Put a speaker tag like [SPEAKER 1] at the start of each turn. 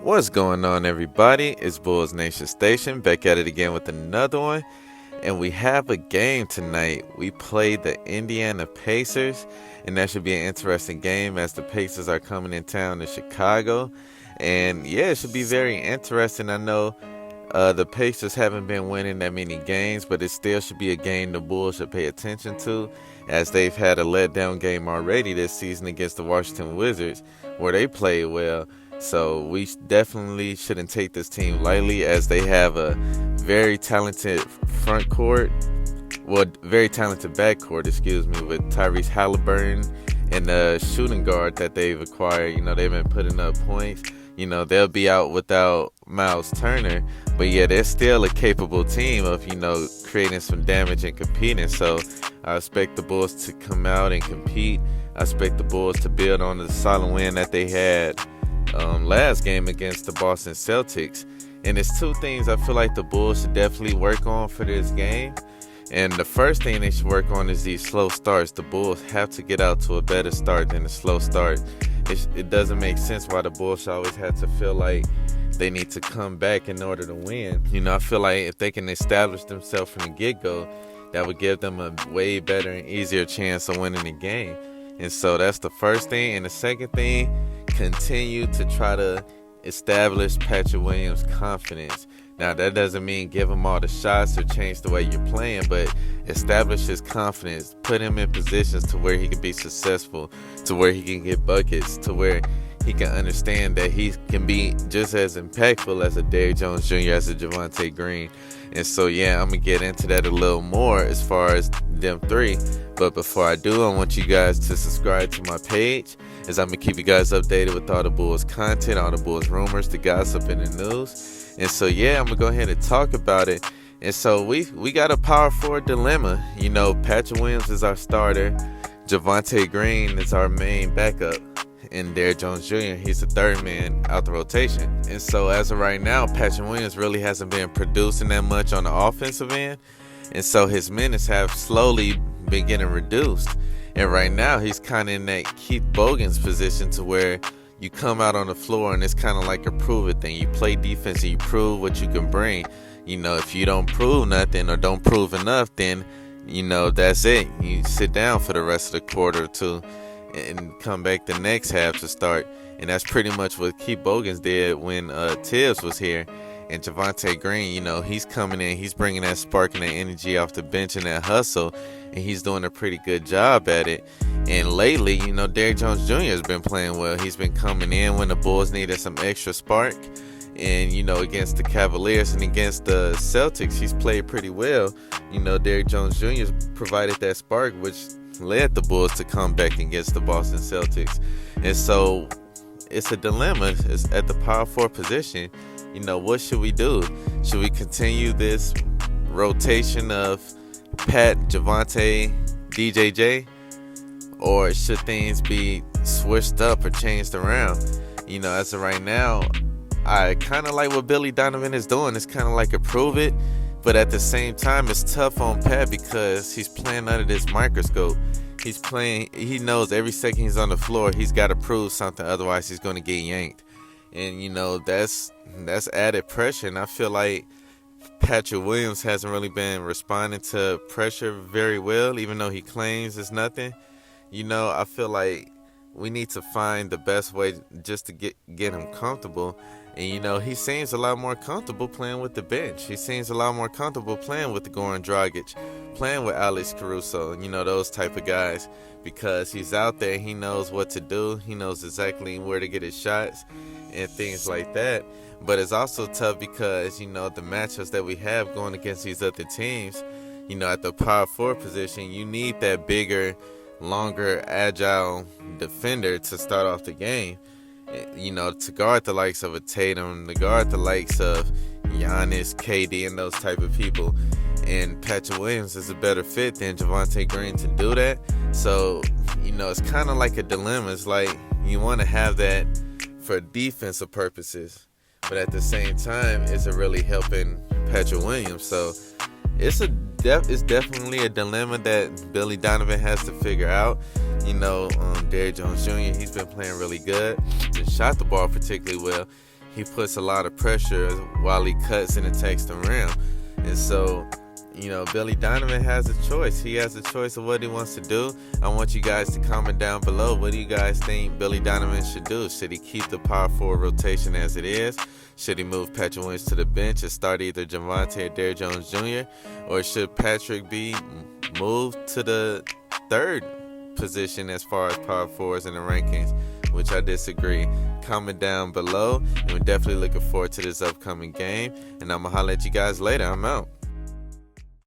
[SPEAKER 1] What's going on, everybody? It's Bulls Nation Station back at it again with another one. And we have a game tonight. We play the Indiana Pacers, and that should be an interesting game as the Pacers are coming in town to Chicago. And yeah, it should be very interesting. I know the Pacers haven't been winning that many games, but it still should be a game the Bulls should pay attention to, as they've had a letdown game already this season against the Washington Wizards, where they played well. So we definitely shouldn't take this team lightly, as they have a very talented front court, very talented backcourt, with Tyrese Halliburton and the shooting guard that they've acquired. They've been putting up points. They'll be out without Miles Turner, but yeah, they're still a capable team of, creating some damage and competing. So I expect the Bulls to come out and compete. I expect the Bulls to build on the solid win that they had last game against the Boston Celtics. And it's two things I feel like the Bulls should definitely work on for this game. And the first thing they should work on is these slow starts. The Bulls have to get out to a better start than a slow start. It doesn't make sense why the Bulls always have to feel like they need to come back in order to win. I feel like if they can establish themselves from the get-go, that would give them a way better and easier chance of winning the game. And so that's the first thing. And the second thing, continue to try to establish Patrick Williams' confidence. Now, that doesn't mean give him all the shots or change the way you're playing, but establish his confidence. Put him in positions to where he can be successful, to where he can get buckets, to where he can understand that he can be just as impactful as a Derrick Jones Jr., as a Javonte Green. And so, yeah, I'm going to get into that a little more as far as them three. But before I do, I want you guys to subscribe to my page, as I'm going to keep you guys updated with all the Bulls content, all the Bulls rumors, the gossip, and the news. And so, yeah, I'm going to go ahead and talk about it. And so we got a power forward dilemma. Patrick Williams is our starter. Javonte Green is our main backup. And Derrick Jones Jr., he's the third man out the rotation. And so as of right now, Patrick Williams really hasn't been producing that much on the offensive end. And so his minutes have slowly been getting reduced. And right now he's kind of in that Keith Bogan's position, to where you come out on the floor and it's kind of like a prove it thing. You play defense and you prove what you can bring. If you don't prove nothing or don't prove enough, then, that's it. You sit down for the rest of the quarter or two and come back the next half to start. And that's pretty much what Keith Bogans did when Tibbs was here. And Javonte Green, he's coming in, he's bringing that spark and that energy off the bench and that hustle, and he's doing a pretty good job at it. And lately, Derrick Jones Jr. has been playing well. He's been coming in when the Bulls needed some extra spark. And, against the Cavaliers and against the Celtics, he's played pretty well. Derrick Jones Jr. provided that spark, which led the Bulls to come back against the Boston Celtics. And so it's a dilemma. It's at the power forward position. What should we do? Should we continue this rotation of Pat, Javonte, DJJ? Or should things be switched up or changed around? As of right now, I kind of like what Billy Donovan is doing. It's kind of like a prove it. But at the same time, it's tough on Pat because he's playing under this microscope. He knows every second he's on the floor, he's got to prove something. Otherwise, he's going to get yanked. And, that's added pressure. And I feel like Patrick Williams hasn't really been responding to pressure very well, even though he claims it's nothing. I feel like we need to find the best way just to get him comfortable. And, he seems a lot more comfortable playing with the bench. He seems a lot more comfortable playing with the Goran Dragic, playing with Alex Caruso, those type of guys, because he's out there. He knows what to do. He knows exactly where to get his shots and things like that. But it's also tough because, the matchups that we have going against these other teams, at the power forward position, you need that bigger, longer, agile defender to start off the game. To guard the likes of a Tatum, to guard the likes of Giannis, KD, and those type of people. And Patrick Williams is a better fit than Javonte Green to do that. So, it's kind of like a dilemma. It's like you want to have that for defensive purposes, but at the same time, is it really helping Patrick Williams? So it's definitely a dilemma that Billy Donovan has to figure out. Derrick Jones Jr., he's been playing really good and shot the ball particularly well. he puts a lot of pressure while he cuts and attacks the rim. And so, Billy Donovan has a choice. He has a choice of what he wants to do. I want you guys to comment down below. What do you guys think Billy Donovan should do? Should he keep the power forward rotation as it is? Should he move Patrick Williams to the bench and start either Javonte or Derrick Jones Jr.? Or should Patrick be moved to the third position as far as power forwards in the rankings? Which I disagree. Comment down below. And we're definitely looking forward to this upcoming game. And I'm going to holler at you guys later. I'm out.